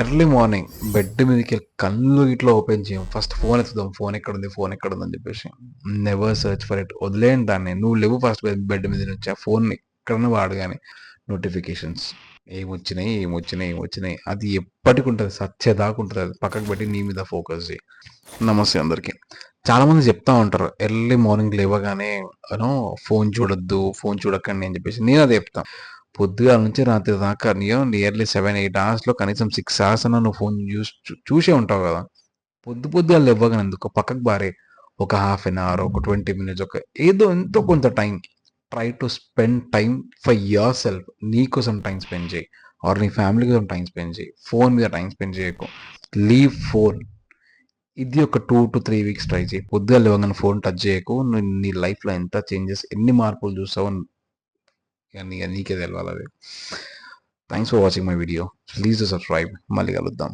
Early morning bed మీదకి కళ్ళు ఇట్లా ఓపెన్ చేయం, ఫస్ట్ ఫోన్ ఎత్తుదాం, ఫోన్ ఎక్కడుంది అని చెప్పేసి. నెవర్ సర్చ్ ఫర్ ఇట్, వదిలేయండి దాన్ని. నువ్వు లేవు ఫస్ట్ బెడ్ మీద నుంచి, ఆ ఫోన్ ఎక్కడన్నా వాడు కానీ. నోటిఫికేషన్స్ ఏమొచ్చినాయి అది ఎప్పటికి ఉంటుంది, సత్యదాకా ఉంటుంది. అది పక్కకు పెట్టి నీ మీద ఫోకస్ చేయి. నమస్తే అందరికి. చాలా మంది చెప్తా ఉంటారు ఎర్లీ మార్నింగ్ లేవగానే యూనో ఫోన్ చూడొద్దు, ఫోన్ చూడకండి అని చెప్పేసి. నేను అదే చెప్తా, పొద్దుగాల నుంచి రాత్రి దాకా నియర్లీ 7-8 అవర్స్లో కనీసం 6 అవర్స్ అన్నా నువ్వు ఫోన్ చూసే ఉంటావు కదా. పొద్దుగాల లేవగానే ఎందుకు పక్కకు బారే, ఒక హాఫ్ అన్ అవర్, ఒక 20 minutes, ఒక ఏదో ఎంతో కొంత time, try to spend time for your self. నీ కోసం టైం స్పెండ్ చేయి, ఆర్ నీ ఫ్యామిలీ కోసం టైం స్పెండ్ చేయి. ఫోన్ మీద టైం స్పెండ్ చేయకు, లీవ్ ఫోన్. ఇది ఒక 2 to 3 weeks ట్రై చేయి. పొద్దుగా లేవగానే ఫోన్ టచ్ చేయకు. నీ లైఫ్లో ఎంత చేంజెస్, ఎన్ని మార్పులు చూస్తావో నీకే తెలవాలి అది. Thanks for watching my video. Please subscribe. మళ్ళీ కలుద్దాం.